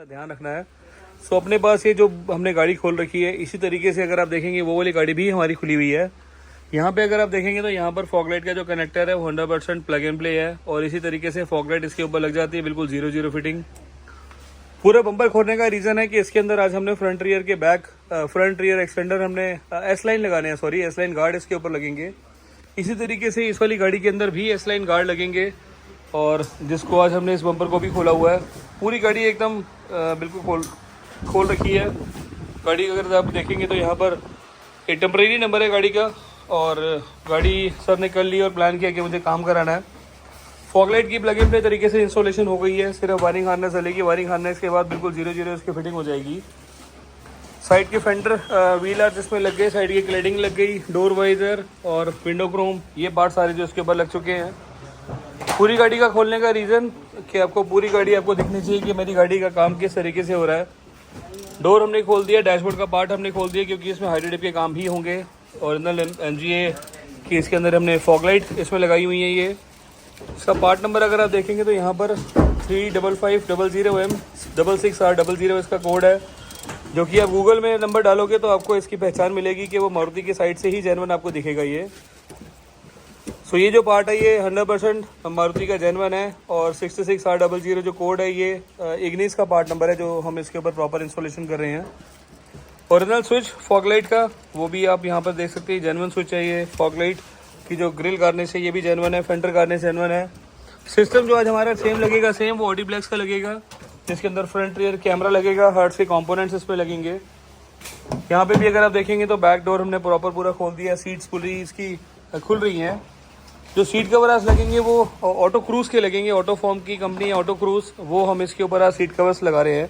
का ध्यान रखना है। सो अपने पास ये जो हमने गाड़ी खोल रखी है, इसी तरीके से अगर आप देखेंगे वो वाली गाड़ी भी हमारी खुली हुई है। यहाँ पे अगर आप देखेंगे तो यहाँ पर फॉगलाइट का जो कनेक्टर है वो 100% प्लग एंड प्ले है और इसी तरीके से फॉगलाइट इसके ऊपर लग जाती है, बिल्कुल 0-0 फिटिंग। पूरा बम्पर खोलने का रीज़न है कि इसके अंदर आज हमने फ्रंट रियर के बैक फ्रंट रियर एक्सटेंडर हमने एस लाइन लगाने हैं, सॉरी एस लाइन गार्ड इसके ऊपर लगेंगे। इसी तरीके से इस वाली गाड़ी के अंदर भी एस लाइन गार्ड लगेंगे और जिसको आज हमने इस बम्पर को भी खोला हुआ है। पूरी गाड़ी एकदम बिल्कुल खोल रखी है। गाड़ी अगर आप देखेंगे तो यहाँ पर एक टेम्परेरी नंबर है गाड़ी का और गाड़ी सर ने कर ली और प्लान किया कि मुझे काम कराना है। फॉगलाइट की प्लग इन प्ले तरीके से इंस्टॉलेशन हो गई है, सिर्फ वायरिंग हार्नेस चलेगी। वायरिंग हार्नेस के बाद बिल्कुल 0-0 इसकी फिटिंग हो जाएगी। साइड के फेंडर व्हील आर्च इसमें लग गए, साइड की क्लैडिंग लग गई, डोर वाइजर और विंडो क्रोम, ये पार्ट सारे जो इसके ऊपर लग चुके हैं। पूरी गाड़ी का खोलने का रीज़न कि आपको पूरी गाड़ी आपको दिखनी चाहिए कि मेरी गाड़ी का काम किस तरीके से हो रहा है। डोर हमने खोल दिया, डैशबोर्ड का पार्ट हमने खोल दिया क्योंकि इसमें हाइड्रोलिक के काम भी होंगे। ओरिजिनल MGA की इसके अंदर हमने फॉगलाइट इसमें लगाई हुई है। ये इसका पार्ट नंबर अगर आप देखेंगे तो यहाँ पर 35500M66R00 इसका कोड है, जो कि आप गूगल में नंबर डालोगे तो आपको इसकी पहचान मिलेगी कि वो मारुति की साइड से ही जेन्युइन आपको दिखेगा ये। सो ये जो पार्ट है ये 100% मारुति का जेन्युइन है और 66R00 जो कोड है ये इग्निस का पार्ट नंबर है जो हम इसके ऊपर प्रॉपर इंस्टॉलेशन कर रहे हैं। ओरिजिनल स्विच फॉगलाइट का वो भी आप यहाँ पर देख सकते हैं, जेन्युइन स्विच है ये। फॉगलाइट की जो ग्रिल गार्निश है ये भी जेन्युइन है, फेंडर गार्निश जेन्युइन है। सिस्टम जो आज हमारा सेम लगेगा, सेम वो ऑडीप्लेक्स का लगेगा जिसके अंदर फ्रंट रियर कैमरा लगेगा, हर्ट्ज के कंपोनेंट्स इस पे लगेंगे। यहाँ पे भी अगर आप देखेंगे तो बैक डोर हमने प्रॉपर पूरा खोल दिया, सीट्स पूरी इसकी खुल रही हैं। जो सीट कवर आज लगेंगे वो ऑटो क्रूज के लगेंगे, ऑटो फॉर्म की कंपनी है ऑटो क्रूज, वो हम इसके ऊपर आज सीट कवर्स लगा रहे हैं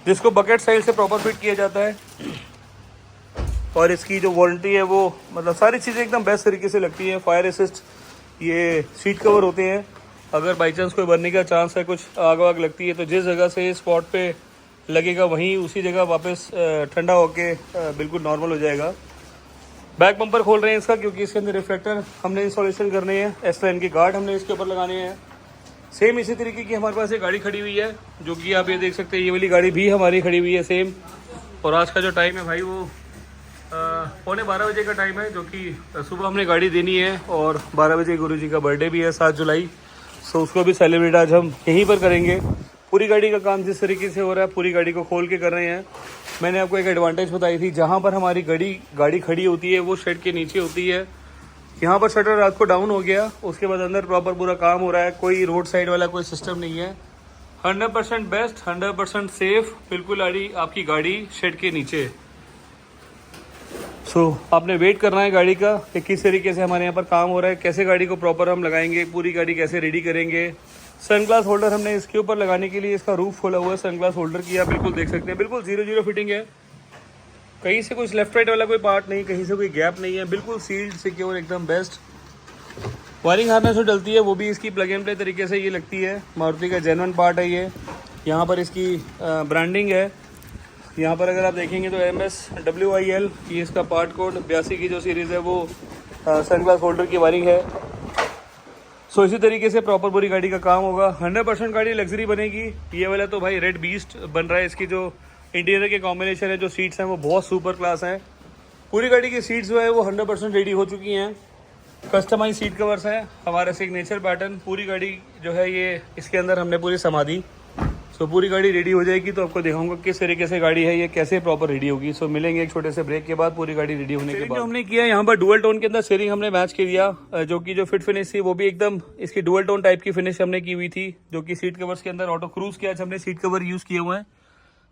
जिसको बकेट स्टाइल से प्रॉपर फिट किया जाता है। और इसकी जो वारंटी है वो मतलब सारी चीज़ें एकदम बेस्ट तरीके से लगती है। फायर असिस्ट ये सीट कवर होते हैं, अगर बाई चांस कोई बनने का चांस है, कुछ आग वाग लगती है तो जिस जगह से स्पॉट पे लगेगा वहीं उसी जगह वापस ठंडा होके बिल्कुल नॉर्मल हो जाएगा। बैक बम्पर खोल रहे हैं इसका क्योंकि इसके अंदर रिफ्लेक्टर हमने इंस्टॉलेशन करने हैं, एस लाइन के गार्ड हमने इसके ऊपर लगाने हैं। सेम इसी तरीके की हमारे पास एक गाड़ी खड़ी हुई है जो कि आप ये देख सकते हैं, ये वाली गाड़ी भी हमारी खड़ी हुई है सेम। और आज का जो टाइम है भाई वो 11:45 बजे का टाइम है, जो कि सुबह हमने गाड़ी देनी है और 12 बजे गुरुजी का बर्थडे भी है 7 जुलाई। सो उसको भी सेलिब्रेट आज हम यहीं पर करेंगे। पूरी गाड़ी का काम जिस तरीके से हो रहा है पूरी गाड़ी को खोल के कर रहे हैं। मैंने आपको एक एडवांटेज बताई थी, जहाँ पर हमारी गाड़ी खड़ी होती है वो शेड के नीचे होती है। यहाँ पर शटर रात को डाउन हो गया, उसके बाद अंदर प्रॉपर पूरा काम हो रहा है, कोई रोड साइड वाला कोई सिस्टम नहीं है। 100% बेस्ट, 100% सेफ, बिल्कुल आपकी गाड़ी शेड के नीचे। सो आपने वेट करना है गाड़ी का कि किस तरीके से हमारे यहाँ पर काम हो रहा है, कैसे गाड़ी को प्रॉपर हम लगाएंगे, पूरी गाड़ी कैसे रेडी करेंगे। सनग्लास होल्डर हमने इसके ऊपर लगाने के लिए इसका रूफ खोला हुआ है, सनग्लास होल्डर की आप बिल्कुल देख सकते हैं, बिल्कुल 0-0 फिटिंग है। कहीं से कुछ लेफ्ट राइट वाला कोई पार्ट नहीं, कहीं से कोई गैप नहीं है, बिल्कुल सील्ड सिक्योर एकदम बेस्ट। वायरिंग हार्नेस जो डलती है वो भी इसकी प्लग एंड प्ले तरीके से ये लगती है, मारुति का जेन्युइन पार्ट है ये। यहाँ पर इसकी ब्रांडिंग है। यहाँ पर अगर आप देखेंगे तो MSWIL ये इसका पार्ट कोड, 82 की जो सीरीज़ है वो सनग्लास होल्डर की वायरिंग है। सो इसी तरीके से प्रॉपर पूरी गाड़ी का काम होगा। 100% गाड़ी लग्जरी बनेगी। ये वाला तो भाई रेड बीस्ट बन रहा है, इसकी जो इंटीरियर के कॉम्बिनेशन है, जो सीट्स हैं वो बहुत सुपर क्लास हैं। पूरी गाड़ी की सीट्स जो है वो 100% रेडी हो चुकी हैं। कस्टमाइज सीट कवर्स हैं, हमारे सिग्नेचर पैटर्न। पूरी गाड़ी जो है ये इसके अंदर हमने पूरी समा दी। सो पूरी गाड़ी रेडी हो जाएगी तो आपको दिखाऊंगा किस तरीके से गाड़ी है ये कैसे प्रॉपर रेडी होगी। सो मिलेंगे एक छोटे से ब्रेक के बाद पूरी गाड़ी रेडी होने के बाद। जो हमने किया यहाँ पर डुअल टोन के अंदर स्टीयरिंग हमने मैच कर दिया, जो कि जो फिट फिनिश थी वो भी एकदम इसकी डुअल टोन टाइप की फिनिश हमने की हुई थी, जो कि सीट कवर्स के अंदर ऑटो क्रूज के आज हमने सीट कवर यूज किए हुए हैं,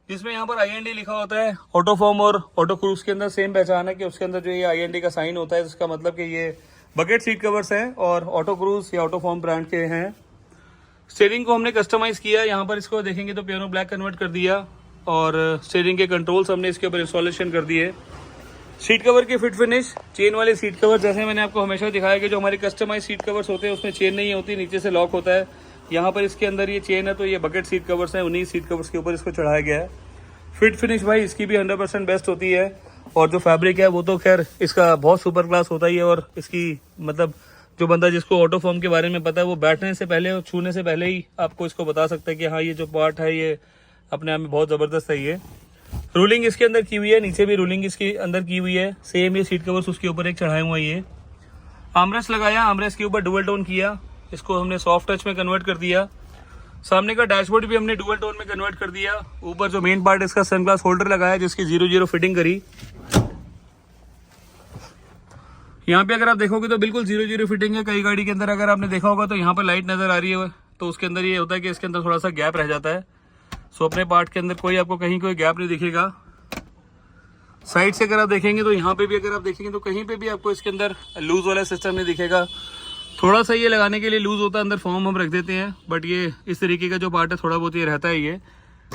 जिसमें यहाँ पर IND लिखा होता है। ऑटो फॉर्म और ऑटो क्रूज के अंदर सेम पहचान है कि उसके अंदर जो ये IND का साइन होता है, जिसका मतलब कि ये बकेट सीट कवर्स हैं और ऑटो क्रूज या ऑटो फॉर्म ब्रांड के हैं। स्टीयरिंग को हमने कस्टमाइज किया, यहाँ पर इसको देखेंगे तो पियानो ब्लैक कन्वर्ट कर दिया और स्टीयरिंग के कंट्रोल्स हमने इसके ऊपर इंस्टॉलेशन कर दिए। सीट कवर की फिट फिनिश, चेन वाले सीट कवर, जैसे मैंने आपको हमेशा दिखाया कि जो हमारे कस्टमाइज सीट कवर्स होते हैं उसमें चेन नहीं होती, नीचे से लॉक होता है। यहाँ पर इसके अंदर ये चेन है, तो ये बकेट सीट कवर्स हैं, उन्हीं सीट कवर्स के ऊपर इसको चढ़ाया गया है। फिट फिनिश भाई इसकी भी 100% बेस्ट होती है और जो फैब्रिक है वो तो खैर इसका बहुत सुपर क्लास होता ही है। और इसकी मतलब जो बंदा जिसको ऑटो फॉर्म के बारे में पता है वो बैठने से पहले और छूने से पहले ही आपको इसको बता सकता है कि हाँ ये जो पार्ट है ये अपने आप में बहुत ज़बरदस्त है ये। रूलिंग इसके अंदर की हुई है, नीचे भी रूलिंग इसके अंदर की हुई है। सेम ये सीट कवर्स उसके ऊपर एक चढ़ाए हुआ है। ये आर्मरेस्ट लगाया, आर्मरेस्ट के ऊपर डुअल टोन किया, इसको हमने सॉफ्ट टच में कन्वर्ट कर दिया। सामने का डैशबोर्ड भी हमने डुअल टोन में कन्वर्ट कर दिया। ऊपर जो मेन पार्ट इसका सनग्लास होल्डर लगाया जिसकी 00 फिटिंग करी। यहाँ पे अगर आप देखोगे तो बिल्कुल 00 फिटिंग है। कई गाड़ी के अंदर अगर आपने देखा होगा तो यहाँ पर लाइट नजर आ रही है, तो उसके अंदर ये होता है कि इसके अंदर थोड़ा सा गैप रह जाता है। सो अपने पार्ट के अंदर कोई आपको कहीं कोई गैप नहीं दिखेगा। साइड से अगर आप देखेंगे तो यहाँ पे भी अगर आप देखेंगे तो कहीं पे भी आपको इसके अंदर लूज वाला सिस्टम नहीं दिखेगा। थोड़ा सा ये लगाने के लिए लूज होता है, अंदर फॉर्म हम रख देते हैं, बट ये इस तरीके का जो पार्ट है थोड़ा बहुत ये रहता है ये।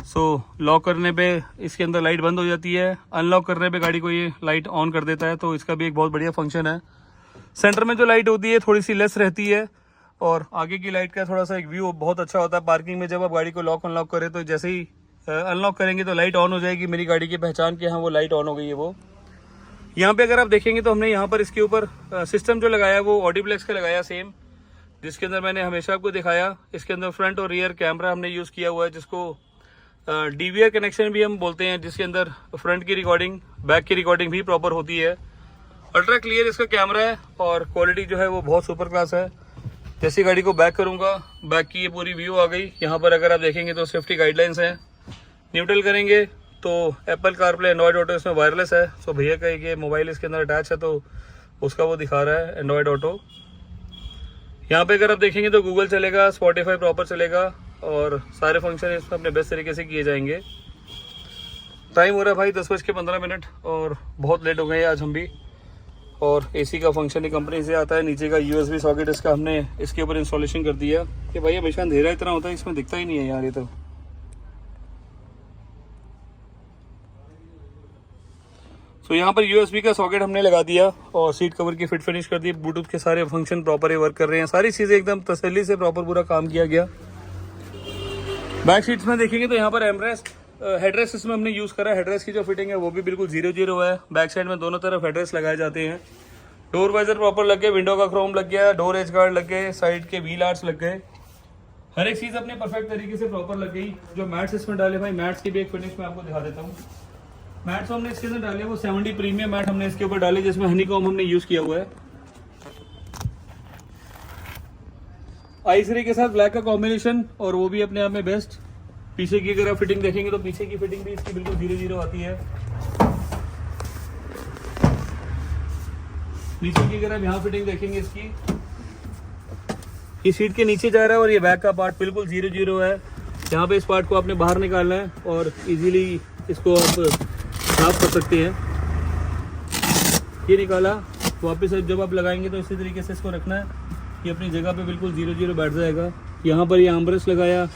सो लॉक करने पे इसके अंदर लाइट बंद हो जाती है, अनलॉक करने पे गाड़ी को ये लाइट ऑन कर देता है, तो इसका भी एक बहुत बढ़िया फंक्शन है। सेंटर में जो लाइट होती है थोड़ी सी लेस रहती है, और आगे की लाइट का थोड़ा सा एक व्यू बहुत अच्छा होता है। पार्किंग में जब आप गाड़ी को लॉक अनलॉक करें तो जैसे ही अनलॉक करेंगे तो लाइट ऑन हो जाएगी, मेरी गाड़ी की पहचान के हाँ वो लाइट ऑन हो गई है वो। यहाँ पे अगर आप देखेंगे तो हमने यहाँ पर इसके ऊपर सिस्टम जो लगाया है वो ऑडिप्लेक्स का लगाया सेम, जिसके अंदर मैंने हमेशा आपको दिखाया। इसके अंदर फ्रंट और रियर कैमरा हमने यूज़ किया हुआ है, जिसको DVR कनेक्शन भी हम बोलते हैं, जिसके अंदर फ्रंट की रिकॉर्डिंग बैक की रिकॉर्डिंग भी प्रॉपर होती है। अल्ट्रा क्लियर इसका कैमरा है और क्वालिटी जो है वो बहुत सुपर क्लास है। जैसी गाड़ी को बैक करूँगा, बैक की ये पूरी व्यू आ गई। यहाँ पर अगर आप देखेंगे तो सेफ्टी गाइडलाइंस हैं। न्यूट्रल करेंगे तो एप्पल कारप्ले एंड्रॉयड ऑटो इसमें वायरलेस है। सो भैया का ये मोबाइल इसके अंदर अटैच है तो उसका वो दिखा रहा है एंड्रॉयड ऑटो। यहाँ पे अगर आप देखेंगे तो गूगल चलेगा, स्पॉटिफाई प्रॉपर चलेगा, और सारे फंक्शन इसमें अपने बेस्ट तरीके से किए जाएंगे। टाइम हो रहा है भाई 10:15 और बहुत लेट हो गए आज हम भी। और AC का फंक्शन ही कंपनी से आता है। नीचे का USB सॉकेट इसका हमने इसके ऊपर इंस्टॉलेशन कर दिया कि भाई हमेशा अंधेरा इतना होता है, इसमें दिखता ही नहीं है यार ये तो। सो यहाँ पर USB का सॉकेट हमने लगा दिया और सीट कवर की फिट फिनिश कर दी। ब्लूटूथ के सारे फंक्शन प्रॉपर ही वर्क कर रहे हैं, सारी चीज़ें एकदम तसल्ली से प्रॉपर पूरा काम किया गया। बैक सीट्स में देखेंगे तो यहाँ पर एमरेस्ट हेडरेस्ट इसमें हमने यूज़ करा है। हेडरेस्ट की जो फिटिंग है वो भी बिल्कुल 00 है। बैक साइड में दोनों तरफ हेडरेस्ट लगाए जाते हैं। डोर वाइजर प्रॉपर लग गए, विंडो का क्रोम लग गया, डोर एज गार्ड लग गए, साइड के व्हील आर्ट्स लग गए, हर एक चीज़ अपने परफेक्ट तरीके से प्रॉपर लग गई। जो मैट्स इसमें डाले भाई, मैट्स की भी एक फिनिश मैं आपको दिखा देता हूँ। मैट्स हमने इसके अंदर डाले वो 70 प्रीमियम मैट हमने इसके ऊपर डाले, जिसमें हनीकॉम हमने यूज़ किया हुआ है। आइसरी के साथ ब्लैक का कॉम्बिनेशन, और वो भी अपने आप में बेस्ट। पीछे की अगर आप फिटिंग देखेंगे तो पीछे की फिटिंग भी इसकी बिल्कुल 00 आती है। नीचे की अगर आप यहाँ फिटिंग देखेंगे इसकी, ये सीट के नीचे जा रहा है और ये बैक का पार्ट बिल्कुल 00 है। यहाँ पे इस पार्ट को आपने बाहर निकालना है और इजीली इसको आप साफ कर सकते हैं। ये निकाला, वापस जब आप लगाएंगे तो इसी तरीके से इसको रखना है, ये अपनी जगह पे बिल्कुल 00 बैठ जाएगा। यहाँ पर ये आर्मरेस्ट लगाया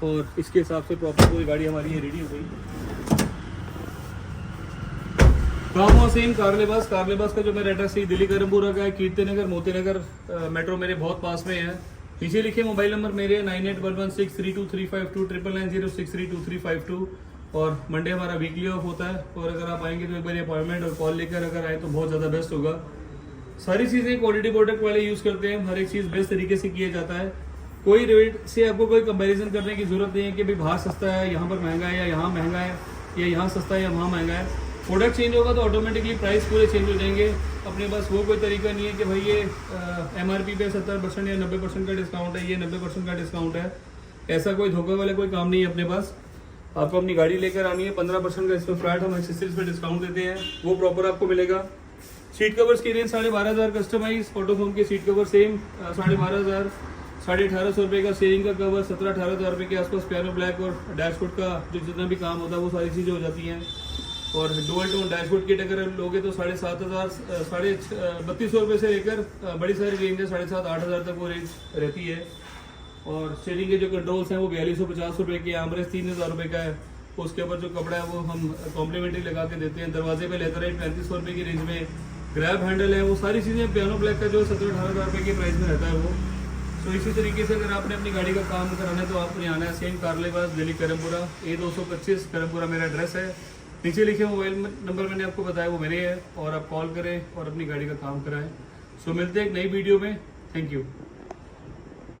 और इसके हिसाब से प्रॉपर पूरी गाड़ी हमारी ये रेडी हो गई। काम हुआ सेम कारलेबास का जो मेरा एड्रेस है दिल्ली करमपुरा का है, कीर्ति नगर मोती नगर मेट्रो मेरे बहुत पास में है। नीचे लिखे मोबाइल नंबर मेरे 9811632352 9906322352। और मंडे हमारा वीकली ऑफ होता है, और अगर आप आएंगे तो एक बार अपॉइंटमेंट और कॉल लेकर अगर आए तो बहुत ज़्यादा बेस्ट होगा। सारी चीज़ें क्वालिटी प्रोडक्ट वाले यूज़ करते हैं, हर एक चीज़ बेस्ट तरीके से किया जाता है। कोई रेट से आपको कोई कंपैरिजन करने की ज़रूरत नहीं है कि भाई बाहर सस्ता है, यहाँ पर महंगा है, या यहाँ महंगा है, या यहाँ सस्ता है या वहाँ महंगा है। प्रोडक्ट चेंज होगा तो ऑटोमेटिकली प्राइस पूरे चेंज हो जाएंगे। अपने पास वो कोई तरीका नहीं है कि भाई ये MRP पे 70% या 90% का डिस्काउंट है, ये 90% का डिस्काउंट है। ऐसा कोई धोखा वाला कोई काम नहीं है अपने पास। आपको अपनी गाड़ी लेकर आनी है, 15% का इसमें फ्लैट हम एक्सेसरीज पे डिस्काउंट देते हैं, वो प्रॉपर आपको मिलेगा। सीट कवर्स की रेंज 12,500 कस्टमाइज, ऑटोफोम के सीट कवर सेम 12,500, 18,500 रुपये का शेयरिंग का कवर, 17-18,000 रुपये के आसपास पियानो ब्लैक और डैशबोर्ड का जो जितना भी काम होता है वो सारी चीज़ें हो जाती हैं। और डुअल टोन डैशबोर्ड किट अगर लोगे तो 7,500 3200 रुपये से लेकर बड़ी सारी रेंज है 7,500-8,000 तक वो रेंज रहती है। और स्टीयरिंग के जो कंट्रोल्स हैं वो 4250 रुपये के, आर्मरेस्ट 3,000 रुपये का है। उसके ऊपर जो कपड़ा है वो हम कॉम्प्लीमेंट्री लगा के देते हैं। दरवाजे पे लेथराइट 3500 रुपये की रेंज में, ग्रैब हैंडल है, वो सारी चीज़ें। पियानो ब्लैक का जो 17-18,000 रुपये के प्राइस में रहता है वो। तो इसी तरीके से अगर आपने अपनी गाड़ी का काम कराना है तो आपको यहाँ आना है। सेम कारलेबास दिल्ली करमपुरा A225 करमपुरा मेरा एड्रेस है। नीचे लिखे मोबाइल नंबर मैंने आपको बताया वो मेरे है, और आप कॉल करें और अपनी गाड़ी का काम कराएं। सो मिलते हैं एक नई वीडियो में। Thank you.